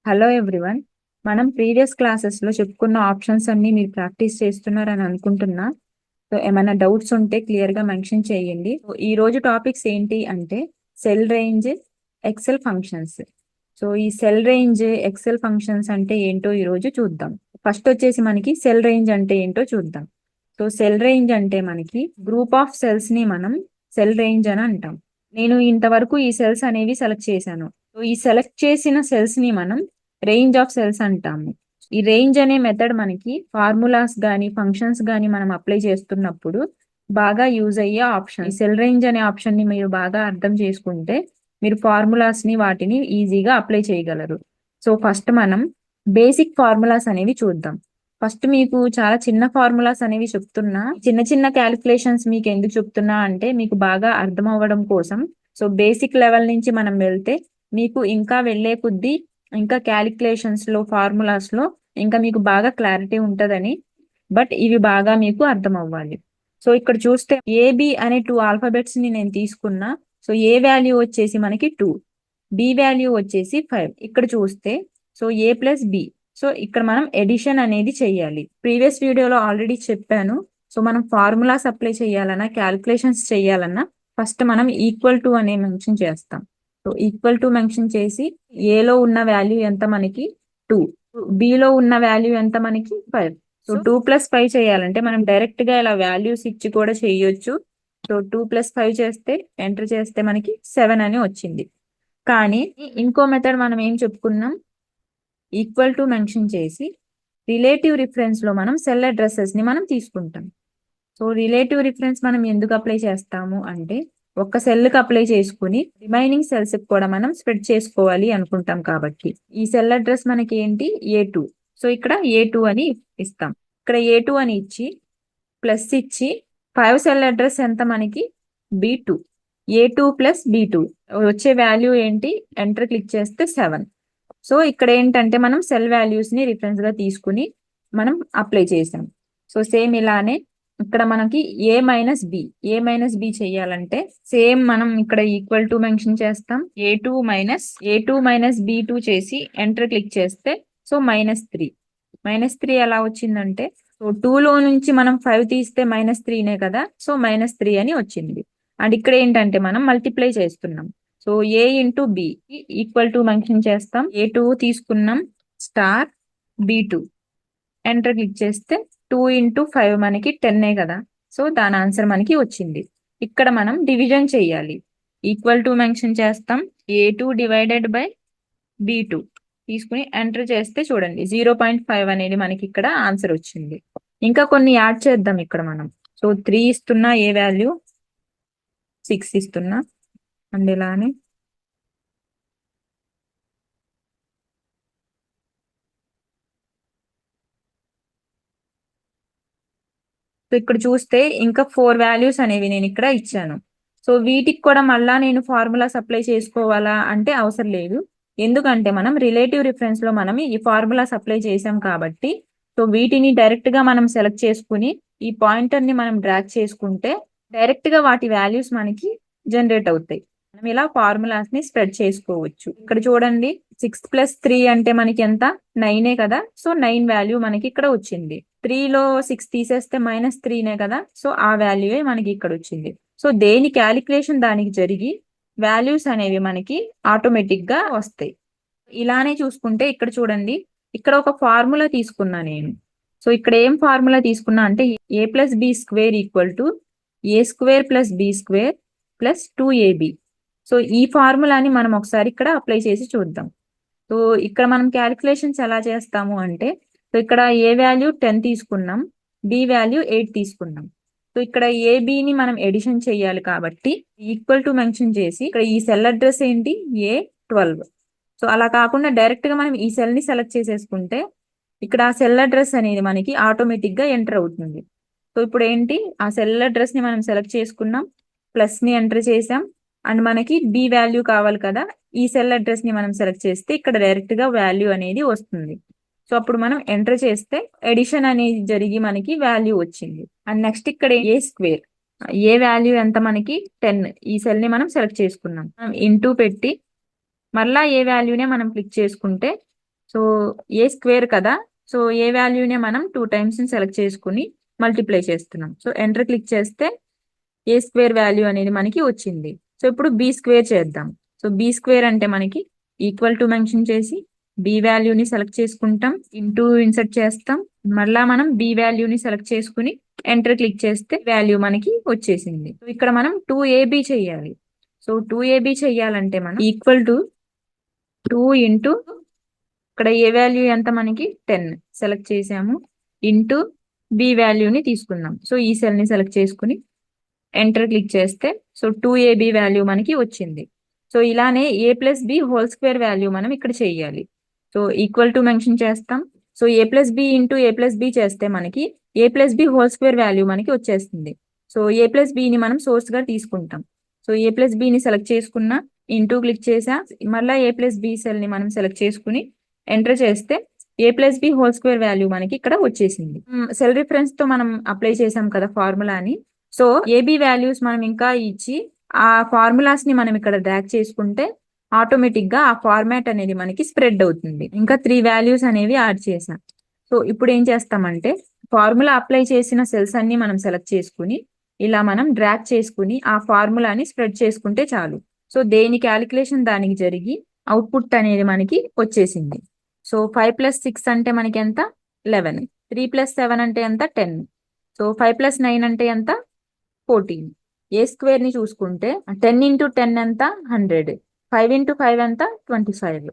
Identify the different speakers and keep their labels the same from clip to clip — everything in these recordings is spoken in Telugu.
Speaker 1: Hello everyone. మనం ప్రీవియస్ క్లాసెస్ లో చెప్పుకున్న ఆప్షన్స్ అన్ని మీరు ప్రాక్టీస్ చేస్తున్నారని అనుకుంటున్నా. సో ఏమైనా డౌట్స్ ఉంటే క్లియర్ గా మెన్షన్ చేయండి. సో ఈ రోజు టాపిక్స్ ఏంటి అంటే cell range, excel functions. So ఈ సెల్ రేంజ్, ఎక్సెల్ ఫంక్షన్స్ అంటే ఏంటో ఈ రోజు చూద్దాం. ఫస్ట్ వచ్చేసి మనకి సెల్ రేంజ్ అంటే ఏంటో చూద్దాం. సో సెల్ రేంజ్ అంటే మనకి గ్రూప్ ఆఫ్ సెల్స్ ని మనం సెల్ రేంజ్ అని అంటాం. నేను ఇంతవరకు ఈ సెల్స్ అనేవి సెలెక్ట్ చేశాను. సో ఈ సెలెక్ట్ చేసిన సెల్స్ ని మనం రేంజ్ ఆఫ్ సెల్స్ అంటాము. ఈ రేంజ్ అనే మెథడ్ మనకి ఫార్ములాస్ గాని ఫంక్షన్స్ గాని మనం అప్లై చేస్తున్నప్పుడు బాగా యూజ్ అయ్యే ఆప్షన్. ఈ సెల్ రేంజ్ అనే ఆప్షన్ ని మీరు బాగా అర్థం చేసుకుంటే మీరు ఫార్ములాస్ ని వాటిని ఈజీగా అప్లై చేయగలరు. సో ఫస్ట్ మనం బేసిక్ ఫార్ములాస్ అనేవి చూద్దాం. ఫస్ట్ మీకు చాలా చిన్న ఫార్ములాస్ అనేవి చెప్తున్నా. చిన్న చిన్న క్యాలిక్యులేషన్స్ మీకు ఎందుకు చెప్తున్నా అంటే మీకు బాగా అర్థం అవ్వడం కోసం. సో బేసిక్ లెవెల్ నుంచి మనం వెళ్తే మీకు ఇంకా వెళ్లే కొద్దీ ఇంకా క్యాలిక్యులేషన్స్ లో ఫార్ములాస్ లో ఇంకా మీకు బాగా క్లారిటీ ఉంటదని. బట్ ఇవి బాగా మీకు అర్థం అవ్వాలి. సో ఇక్కడ చూస్తే ఏబి అనే 2 ఆల్ఫాబెట్స్ ని నేను తీసుకున్నా. సో ఏ వాల్యూ వచ్చేసి మనకి 2, బి వాల్యూ వచ్చేసి 5. ఇక్కడ చూస్తే సో ఏ ప్లస్ బి. సో ఇక్కడ మనం ఎడిషన్ అనేది చెయ్యాలి. ప్రీవియస్ వీడియోలో ఆల్రెడీ చెప్పాను. సో మనం ఫార్ములాస్ అప్లై చేయాలన్నా క్యాలిక్యులేషన్స్ చేయాలన్నా ఫస్ట్ మనం ఈక్వల్ టు అనే మెన్షన్ చేస్తాం. సో ఈక్వల్ టు మెన్షన్ చేసి ఏలో ఉన్న వాల్యూ ఎంత మనకి 2, బిలో ఉన్న వాల్యూ ఎంత మనకి 5. సో 2 + 5 చేయాలంటే మనం డైరెక్ట్ గా ఇలా వాల్యూస్ ఇచ్చి కూడా చేయొచ్చు. సో 2 + 5 చేస్తే ఎంటర్ చేస్తే మనకి 7 అని వచ్చింది. కానీ ఇంకో మెథడ్ మనం ఏం చెప్పుకున్నాం, ఈక్వల్ టు మెన్షన్ చేసి రిలేటివ్ రిఫరెన్స్ లో మనం సెల్ అడ్రసెస్ ని మనం తీసుకుంటాం. సో రిలేటివ్ రిఫరెన్స్ మనం ఎందుకు అప్లై చేస్తాము అంటే ఒక్క సెల్ కి అప్లై చేసుకుని రిమైనింగ్ సెల్స్ కి కూడా మనం స్ప్రెడ్ చేసుకోవాలి అనుకుంటాం కాబట్టి. ఈ సెల్ అడ్రస్ మనకి ఏంటి, A2. సో ఇక్కడ A2 అని ఇస్తాం. ఇక్కడ A2 అని ఇచ్చి ప్లస్ ఇచ్చి 5 సెల్ అడ్రస్ ఎంత మనకి B2. A2 + B2 వచ్చే వాల్యూ ఏంటి, ఎంటర్ క్లిక్ చేస్తే 7. సో ఇక్కడ ఏంటంటే మనం సెల్ వాల్యూస్ ని రిఫరెన్స్ గా తీసుకుని మనం అప్లై చేసాం. సో సేమ్ ఇలానే ఇక్కడ మనకి ఏ మైనస్ బి చెయ్యాలంటే సేమ్ మనం ఇక్కడ ఈక్వల్ టు మెన్షన్ చేస్తాం. ఏ టూ మైనస్ B2 చేసి ఎంటర్ క్లిక్ చేస్తే సో -3. -3 ఎలా వచ్చిందంటే సో 2 లో నుంచి మనం 5 తీస్తే -3నే కదా. సో -3 అని వచ్చింది. అండ్ ఇక్కడ ఏంటంటే మనం మల్టిప్లై చేస్తున్నాం. So A into B equal to mention చేస్తాం. A2 తీసుకున్నాం స్టార్ B2 ఎంటర్ క్లిక్ చేస్తే 2 × 5 మనకి 10 కదా. సో దాని ఆన్సర్ మనకి వచ్చింది. ఇక్కడ మనం డివిజన్ చేయాలి. ఈక్వల్ టు మెన్షన్ చేస్తాం. A2 డివైడెడ్ బై B2 తీసుకుని ఎంటర్ చేస్తే చూడండి 0.5 అనేది మనకి ఇక్కడ ఆన్సర్ వచ్చింది. ఇంకా కొన్ని యాడ్ చేద్దాం ఇక్కడ మనం. సో 3 ఇస్తున్నా, ఏ వాల్యూ 6 ఇస్తున్నా. అండ్ ఇలానే సో ఇక్కడ చూస్తే ఇంకా 4 వాల్యూస్ అనేవి నేను ఇక్కడ ఇచ్చాను. సో వీటికి కూడా మళ్ళా నేను ఫార్ములాస్ అప్లై చేసుకోవాలా అంటే అవసరం లేదు. ఎందుకంటే మనం రిలేటివ్ రిఫరెన్స్ లో మనం ఈ ఫార్ములాస్ అప్లై చేసాం కాబట్టి సో వీటిని డైరెక్ట్ గా మనం సెలెక్ట్ చేసుకుని ఈ పాయింటర్ ని మనం డ్రాగ్ చేసుకుంటే డైరెక్ట్ గా వాటి వాల్యూస్ మనకి జనరేట్ అవుతాయి. మనం ఇలా ఫార్ములాస్ ని స్ప్రెడ్ చేసుకోవచ్చు. ఇక్కడ చూడండి 6 + 3 అంటే మనకి ఎంత, 9 కదా. సో 9 వాల్యూ మనకి ఇక్కడ వచ్చింది. 3లో 6 తీసేస్తే -3నే కదా. సో ఆ వాల్యూయే మనకి ఇక్కడ వచ్చింది. సో దేని క్యాలిక్యులేషన్ దానికి జరిగి వాల్యూస్ అనేవి మనకి ఆటోమేటిక్ గా వస్తాయి. ఇలానే చూసుకుంటే ఇక్కడ చూడండి, ఇక్కడ ఒక ఫార్ములా తీసుకున్నా నేను. సో ఇక్కడ ఏం ఫార్ములా తీసుకున్నా అంటే a + b² = a² + b² + 2ab. So ఈ ఫార్ములాని మనం ఒకసారి ఇక్కడ అప్లై చేసి చూద్దాం. సో ఇక్కడ మనం క్యాలిక్యులేషన్స్ ఎలా చేస్తాము అంటే సో ఇక్కడ ఏ వాల్యూ 10 తీసుకున్నాం, బి వాల్యూ 8 తీసుకున్నాం. సో ఇక్కడ ఏబిని మనం ఎడిషన్ చేయాలి కాబట్టి ఈక్వల్ టు మెన్షన్ చేసి ఇక్కడ ఈ సెల్ అడ్రస్ ఏంటి, A12. సో అలా కాకుండా డైరెక్ట్ గా మనం ఈ సెల్ ని సెలెక్ట్ చేసేసుకుంటే ఇక్కడ ఆ సెల్ అడ్రస్ అనేది మనకి ఆటోమేటిక్ గా ఎంటర్ అవుతుంది. సో ఇప్పుడు ఏంటి, ఆ సెల్ అడ్రస్ ని మనం సెలెక్ట్ చేసుకున్నాం, ప్లస్ ని ఎంటర్ చేసాం. అండ్ మనకి బి వాల్యూ కావాలి కదా, ఈ సెల్ అడ్రస్ ని మనం సెలెక్ట్ చేస్తే ఇక్కడ డైరెక్ట్ గా వాల్యూ అనేది వస్తుంది. సో అప్పుడు మనం ఎంటర్ చేస్తే ఎడిషన్ అనేది జరిగి మనకి వాల్యూ వచ్చింది. అండ్ నెక్స్ట్ ఇక్కడ A², ఏ వాల్యూ ఎంత మనకి 10. ఈ సెల్ ని మనం సెలెక్ట్ చేసుకున్నాం, ఇంటూ పెట్టి మళ్ళా ఏ వాల్యూనే మనం క్లిక్ చేసుకుంటే సో ఏ స్క్వేర్ కదా, సో ఏ వాల్యూనే మనం 2 టైమ్స్ సెలెక్ట్ చేసుకుని మల్టిప్లై చేస్తున్నాం. సో ఎంటర్ క్లిక్ చేస్తే ఏ స్క్వేర్ వాల్యూ అనేది మనకి వచ్చింది. సో ఇప్పుడు బి స్క్వేర్ చేద్దాం. సో బి స్క్వేర్ అంటే మనకి ఈక్వల్ టు మెన్షన్ చేసి బి వాల్యూని సెలెక్ట్ చేసుకుంటాం, ఇంటూ ఇన్సర్ట్ చేస్తాం, మళ్ళా మనం బి వాల్యూని సెలెక్ట్ చేసుకుని ఎంటర్ క్లిక్ చేస్తే వాల్యూ మనకి వచ్చేసింది. సో ఇక్కడ మనం 2ab చెయ్యాలి. సో 2ab చెయ్యాలంటే మనం ఈక్వల్ టు 2 ఇంటూ ఇక్కడ ఏ వాల్యూ ఎంత మనకి 10 సెలెక్ట్ చేసాము, ఇంటూ బి వాల్యూని తీసుకుందాం. సో ఈ సెల్ ని సెలెక్ట్ చేసుకుని ఎంటర్ క్లిక్ చేస్తే సో 2ab వాల్యూ మనకి వచ్చింది. సో ఇలానే a plus B whole square value మనం ఇక్కడ చేయాలి. సో ఈక్వల్ టు మెన్షన్ చేస్తాం. So a plus B into a plus B చేస్తే మనకి a plus B whole square value మనకి వచ్చేస్తుంది. సో a ప్లస్ బిని మనం సోర్స్ గా తీసుకుంటాం. సో a ప్లస్ బిని సెలెక్ట్ చేసుకున్నా, ఇంటూ క్లిక్ చేసా, మళ్ళీ a ప్లస్ బి సెల్ ని మనం సెలెక్ట్ చేసుకుని ఎంటర్ చేస్తే a plus B whole square value మనకి ఇక్కడ వచ్చేసింది. సెల్ రిఫరెన్స్ తో మనం అప్లై చేసాం కదా ఫార్ములాని. సో ఏబి వాల్యూస్ మనం ఇంకా ఇచ్చి ఆ ఫార్ములాస్ ని మనం ఇక్కడ డ్రాగ్ చేసుకుంటే ఆటోమేటిక్ గా ఆ ఫార్మాట్ అనేది మనకి స్ప్రెడ్ అవుతుంది. ఇంకా 3 వాల్యూస్ అనేవి యాడ్ చేసాం. సో ఇప్పుడు ఏం చేస్తామంటే ఫార్ములా అప్లై చేసిన సెల్స్ అన్ని మనం సెలెక్ట్ చేసుకుని ఇలా మనం డ్రాగ్ చేసుకుని ఆ ఫార్ములాని స్ప్రెడ్ చేసుకుంటే చాలు. సో దేని క్యాలిక్యులేషన్ దానికి జరిగి అవుట్పుట్ అనేది మనకి వచ్చేసింది. సో 5 ప్లస్ 6 అంటే మనకి ఎంత 11, 3 ప్లస్ 7 అంటే ఎంత 10, సో 5 ప్లస్ 9 అంటే ఎంత 14. ఏ స్క్వేర్ ని చూసుకుంటే 10 ఇంటూ 10 ఎంత 100, 5 ఇంటూ 5 ఎంత 25.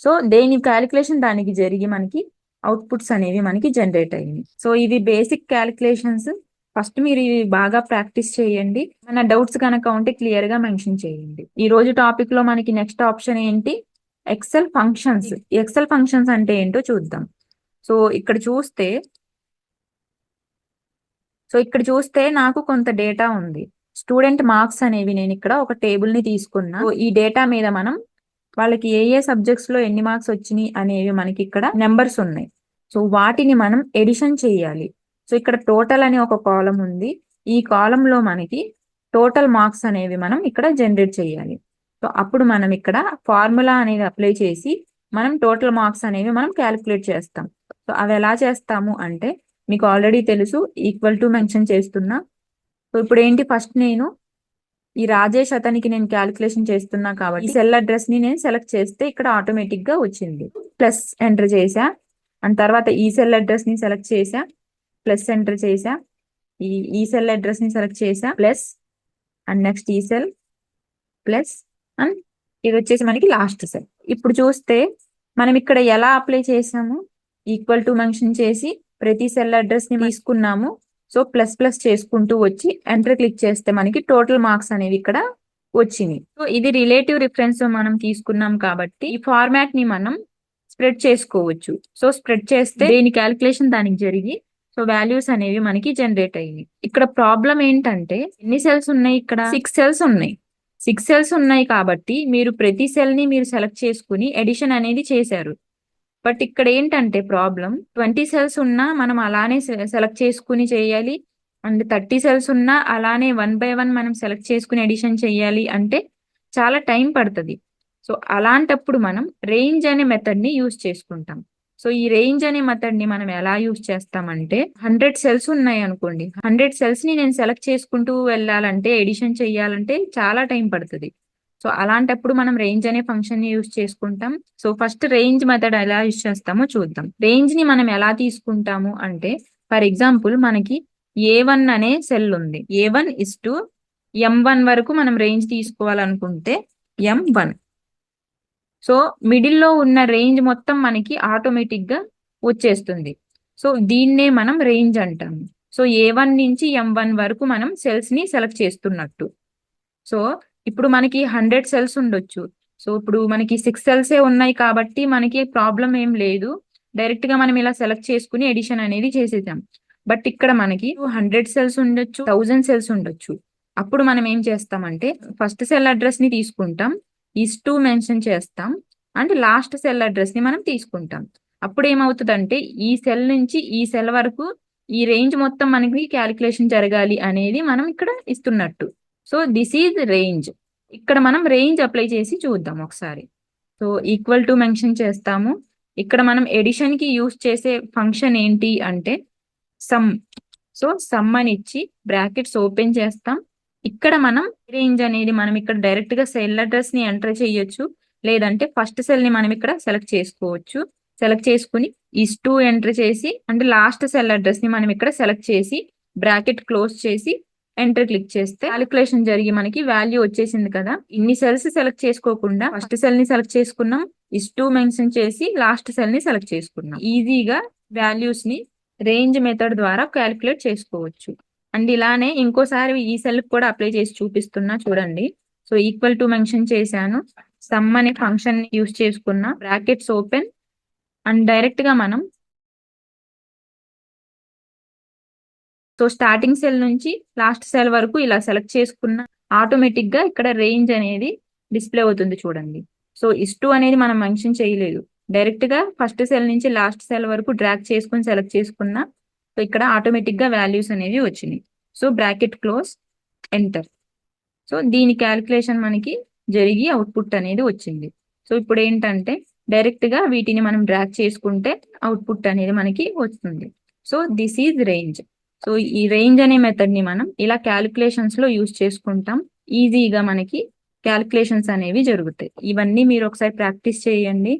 Speaker 1: సో దేని క్యాలిక్యులేషన్ దానికి జరిగి మనకి అవుట్పుట్స్ అనేవి మనకి జనరేట్ అయ్యింది. సో ఇవి బేసిక్ క్యాలిక్యులేషన్స్. ఫస్ట్ మీరు ఇవి బాగా ప్రాక్టీస్ చేయండి. మన డౌట్స్ కనుక ఉంటే క్లియర్ గా మెన్షన్ చేయండి. ఈ రోజు టాపిక్ లో మనకి నెక్స్ట్ ఆప్షన్ ఏంటి, ఎక్సెల్ ఫంక్షన్స్. ఎక్సెల్ ఫంక్షన్స్ అంటే ఏంటో చూద్దాం. సో ఇక్కడ చూస్తే నాకు కొంత డేటా ఉంది. స్టూడెంట్ మార్క్స్ అనేవి నేను ఇక్కడ ఒక టేబుల్ ని తీసుకున్నా. ఈ డేటా మీద మనం వాళ్ళకి ఏ ఏ సబ్జెక్ట్స్ లో ఎన్ని మార్క్స్ వచ్చినాయి అనేవి మనకి ఇక్కడ నెంబర్స్ ఉన్నాయి. సో వాటిని మనం ఎడిషన్ చేయాలి. సో ఇక్కడ టోటల్ అనే ఒక కాలం ఉంది. ఈ కాలం లో మనకి టోటల్ మార్క్స్ అనేవి మనం ఇక్కడ జనరేట్ చేయాలి. సో అప్పుడు మనం ఇక్కడ ఫార్ములా అనేది అప్లై చేసి మనం టోటల్ మార్క్స్ అనేవి మనం క్యాలిక్యులేట్ చేస్తాం. సో అవి ఎలా చేస్తాము అంటే మీకు ఆల్రెడీ తెలుసు, ఈక్వల్ టు మెన్షన్ చేస్తున్నా. సో ఇప్పుడు ఏంటి, ఫస్ట్ నేను ఈ రాజేష్ అతనికి నేను క్యాలిక్యులేషన్ చేస్తున్నా కాబట్టి ఈ సెల్ అడ్రస్ ని నేను సెలెక్ట్ చేస్తే ఇక్కడ ఆటోమేటిక్ గా వచ్చింది. ప్లస్ ఎంటర్ చేసా, అండ్ తర్వాత ఈ సెల్ అడ్రస్ ని సెలెక్ట్ చేసా, ప్లస్ ఎంటర్ చేసా, ఈ సెల్ అడ్రస్ ని సెలెక్ట్ చేసా, ప్లస్, అండ్ నెక్స్ట్ ఈ సెల్, ప్లస్, అండ్ ఇది వచ్చేసి మనకి లాస్ట్ సెల్. ఇప్పుడు చూస్తే మనం ఇక్కడ ఎలా అప్లై చేసాము, ఈక్వల్ టు మెన్షన్ చేసి ప్రతి సెల్ అడ్రస్ ని తీసుకున్నాము. సో ప్లస్ ప్లస్ చేసుకుంటూ వచ్చి ఎంటర్ క్లిక్ చేస్తే మనకి టోటల్ మార్క్స్ అనేవి ఇక్కడ వచ్చినాయి. సో ఇది రిలేటివ్ రిఫరెన్స్ మనం తీసుకున్నాం కాబట్టి ఈ ఫార్మాట్ ని మనం స్ప్రెడ్ చేసుకోవచ్చు. సో స్ప్రెడ్ చేస్తే దేని క్యాలిక్యులేషన్ దానికి జరిగి సో వాల్యూస్ అనేవి మనకి జనరేట్ అయ్యాయి. ఇక్కడ ప్రాబ్లం ఏంటంటే ఎన్ని సెల్స్ ఉన్నాయి, ఇక్కడ 6 సెల్స్ ఉన్నాయి. 6 సెల్స్ ఉన్నాయి కాబట్టి మీరు ప్రతి సెల్ ని మీరు సెలెక్ట్ చేసుకుని ఎడిషన్ అనేది చేశారు. బట్ ఇక్కడ ఏంటంటే ప్రాబ్లం 20 సెల్స్ ఉన్నా మనం అలానే సెలెక్ట్ చేసుకుని చేయాలి, అండ్ 30 సెల్స్ ఉన్నా అలానే 1 బై 1 మనం సెలెక్ట్ చేసుకుని ఎడిషన్ చేయాలి అంటే చాలా టైం పడుతుంది. సో అలాంటప్పుడు మనం రేంజ్ అనే మెథడ్ ని యూజ్ చేసుకుంటాం. సో ఈ రేంజ్ అనే మెథడ్ ని మనం ఎలా యూజ్ చేస్తామంటే 100 సెల్స్ ఉన్నాయి అనుకోండి, 100 సెల్స్ ని నేను సెలెక్ట్ చేసుకుంటూ వెళ్ళాలంటే ఎడిషన్ చేయాలంటే చాలా టైం పడుతుంది. సో అలాంటప్పుడు మనం రేంజ్ అనే ఫంక్షన్ ని యూజ్ చేసుకుంటాం. సో ఫస్ట్ రేంజ్ మెథడ్ ఎలా యూజ్ చేస్తామో చూద్దాం. రేంజ్ ని మనం ఎలా తీసుకుంటాము అంటే ఫర్ ఎగ్జాంపుల్ మనకి A1 అనే సెల్ ఉంది. A1 is to M1 వరకు మనం రేంజ్ తీసుకోవాలనుకుంటే M1. సో మిడిల్ లో ఉన్న రేంజ్ మొత్తం మనకి ఆటోమేటిక్ గా వచ్చేస్తుంది. సో దీన్నే మనం రేంజ్ అంటాము. సో A1 నుంచి M1 వరకు మనం సెల్స్ ని సెలెక్ట్ చేస్తున్నట్టు. సో ఇప్పుడు మనకి 100 సెల్స్ ఉండొచ్చు. సో ఇప్పుడు మనకి 6 సెల్సే ఉన్నాయి కాబట్టి మనకి ప్రాబ్లం ఏం లేదు. డైరెక్ట్ గా మనం ఇలా సెలెక్ట్ చేసుకుని ఎడిషన్ అనేది చేసేసాం. బట్ ఇక్కడ మనకి 100 సెల్స్ ఉండొచ్చు, 1000 సెల్స్ ఉండొచ్చు. అప్పుడు మనం ఏం చేస్తామంటే ఫస్ట్ సెల్ అడ్రస్ ని తీసుకుంటాం, ఈస్ టు మెన్షన్ చేస్తాం, అండ్ లాస్ట్ సెల్ అడ్రస్ ని మనం తీసుకుంటాం. అప్పుడు ఏమవుతుందంటే ఈ సెల్ నుంచి ఈ సెల్ వరకు ఈ రేంజ్ మొత్తం మనకి క్యాలిక్యులేషన్ జరగాలి అనేది మనం ఇక్కడ ఇస్తున్నట్టు. So this is range. ఇక్కడ మనం రేంజ్ అప్లై చేసి చూద్దాం ఒకసారి. సో ఈక్వల్ టు మెన్షన్ చేస్తాము, ఇక్కడ మనం ఎడిషన్ కి యూస్ చేసే ఫంక్షన్ ఏంటి అంటే సమ్. సో సమ్ అని ఇచ్చి బ్రాకెట్స్ ఓపెన్ చేస్తాం. ఇక్కడ మనం రేంజ్ అనేది మనం ఇక్కడ డైరెక్ట్ గా సెల్ అడ్రస్ ని ఎంటర్ చేయొచ్చు, లేదంటే ఫస్ట్ సెల్ ని మనం ఇక్కడ సెలెక్ట్ చేసుకోవచ్చు. సెలెక్ట్ చేసుకుని ఈస్ టు ఎంటర్ చేసి అంటే లాస్ట్ సెల్ అడ్రస్ ని మనం ఇక్కడ సెలెక్ట్ చేసి బ్రాకెట్ క్లోజ్ చేసి ఎంటర్ క్లిక్ చేస్తే క్యాలిక్యులేషన్ జరిగి మనకి వాల్యూ వచ్చేసింది కదా. ఇన్ని సెల్స్ సెలెక్ట్ చేసుకోకుండా ఫస్ట్ సెల్ ని సెలెక్ట్ చేసుకున్నాం, ఈస్ టు మెన్షన్ చేసి లాస్ట్ సెల్ ని సెలెక్ట్ చేసుకున్నాం. ఈజీగా వాల్యూస్ ని రేంజ్ మెథడ్ ద్వారా క్యాలిక్యులేట్ చేసుకోవచ్చు. అండ్ ఇలానే ఇంకోసారి ఈ సెల్ కూడా అప్లై చేసి చూపిస్తున్నా చూడండి. సో ఈక్వల్ టు మెన్షన్ చేశాను, సమ్ అనే ఫంక్షన్ యూస్ చేసుకున్న, బ్రాకెట్స్ ఓపెన్ అండ్ డైరెక్ట్ గా మనం సో స్టార్టింగ్ సెల్ నుంచి లాస్ట్ సెల్ వరకు ఇలా సెలెక్ట్ చేసుకున్న ఆటోమేటిక్ గా ఇక్కడ రేంజ్ అనేది డిస్ప్లే అవుతుంది చూడండి. సో ఇస్టు అనేది మనం మెన్షన్ చేయలేదు, డైరెక్ట్ గా ఫస్ట్ సెల్ నుంచి లాస్ట్ సెల్ వరకు డ్రాగ్ చేసుకుని సెలెక్ట్ చేసుకున్నా సో ఇక్కడ ఆటోమేటిక్ గా వాల్యూస్ అనేవి వచ్చినాయి. So bracket close enter. So దీని క్యాలిక్యులేషన్ మనకి జరిగి అవుట్పుట్ అనేది వచ్చింది. సో ఇప్పుడు ఏంటంటే డైరెక్ట్ గా వీటిని మనం డ్రాగ్ చేసుకుంటే అవుట్పుట్ అనేది మనకి వస్తుంది. So this is range. So ఈ రేంజ్ అనే మెథడ్ ని మనం ఇలా క్యాలిక్యులేషన్స్ లో యూజ్ చేసుకుంటాం. ఈజీగా మనకి క్యాలిక్యులేషన్స్ అనేవి జరుగుతాయి. ఇవన్నీ మీరు ఒకసారి ప్రాక్టీస్ చేయండి.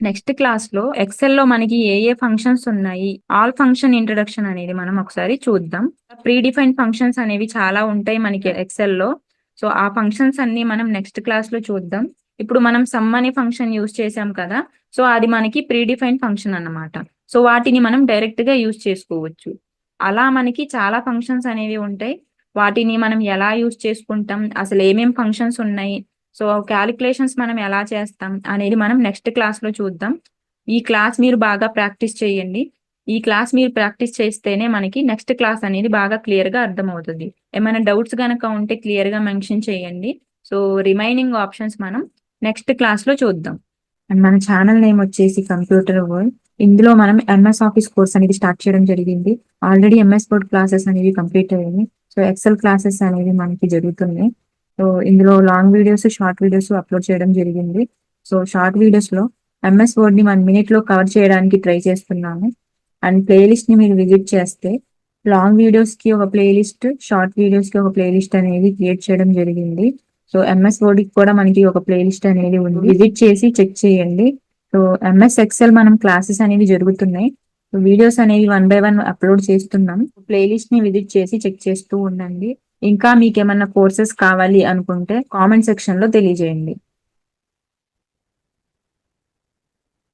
Speaker 1: నెక్స్ట్ క్లాస్ లో ఎక్సెల్ లో మనకి ఏ ఏ ఫంక్షన్స్ ఉన్నాయి, ఆల్ ఫంక్షన్ ఇంట్రడక్షన్ అనేది మనం ఒకసారి చూద్దాం. ప్రీ డిఫైన్డ్ ఫంక్షన్స్ అనేవి చాలా ఉంటాయి మనకి ఎక్సెల్ లో. సో ఆ ఫంక్షన్స్ అన్ని మనం నెక్స్ట్ క్లాస్ లో చూద్దాం. ఇప్పుడు మనం సమ్ అనే ఫంక్షన్ యూజ్ చేసాం కదా, సో అది మనకి ప్రీ డిఫైన్డ్ ఫంక్షన్ అన్నమాట. సో వాటిని మనం డైరెక్ట్ గా యూజ్ చేసుకోవచ్చు. అలా మనకి చాలా ఫంక్షన్స్ అనేవి ఉంటాయి. వాటిని మనం ఎలా యూజ్ చేసుకుంటాం, అసలు ఏమేం ఫంక్షన్స్ ఉన్నాయి, సో క్యాలిక్యులేషన్స్ మనం ఎలా చేస్తాం అనేది మనం నెక్స్ట్ క్లాస్ లో చూద్దాం. ఈ క్లాస్ మీరు బాగా ప్రాక్టీస్ చేయండి. ఈ క్లాస్ మీరు ప్రాక్టీస్ చేస్తేనే మనకి నెక్స్ట్ క్లాస్ అనేది బాగా క్లియర్ గా అర్థమవుతుంది. ఏమైనా డౌట్స్ గనక ఉంటే క్లియర్ గా మెన్షన్ చేయండి. సో రిమైనింగ్ ఆప్షన్స్ మనం నెక్స్ట్ క్లాస్ లో చూద్దాం. అండ్ మన ఛానల్ నేమ్ వచ్చేసి కంప్యూటర్ వరల్డ్. ఇందులో మనం ఎంఎస్ ఆఫీస్ కోర్స్ అనేది స్టార్ట్ చేయడం జరిగింది. ఆల్రెడీ ఎంఎస్ వర్డ్ క్లాసెస్ అనేవి కంప్లీట్ అయ్యాయి. సో ఎక్సెల్ క్లాసెస్ అనేవి మనకి జరుగుతున్నాయి. సో ఇందులో long videos, short videos upload చేయడం జరిగింది. సో షార్ట్ వీడియోస్ లో ఎంఎస్ వర్డ్ ని 1 minute లో కవర్ చేయడానికి ట్రై చేస్తున్నాము. అండ్ ప్లేలిస్ట్ ని మీరు విజిట్ చేస్తే లాంగ్ వీడియోస్ కి ఒక ప్లేలిస్ట్, షార్ట్ వీడియోస్ కి ఒక ప్లేలిస్ట్ అనేది క్రియేట్ చేయడం జరిగింది. సో ఎంఎస్ వర్డ్ కి కూడా మనకి ఒక ప్లేలిస్ట్ అనేది ఉంది, విజిట్ చేసి చెక్ చేయండి. సో ఎంఎస్ ఎక్సెల్ మనం క్లాసెస్ అనేవి జరుగుతున్నాయి. వీడియోస్ అనేవి 1 by 1 అప్లోడ్ చేస్తున్నాం. ప్లేలిస్ట్ ని విజిట్ చేసి చెక్ చేస్తూ ఉండండి. ఇంకా మీకు ఏమన్నా కోర్సెస్ కావాలి అనుకుంటే కామెంట్ సెక్షన్ లో తెలియజేయండి.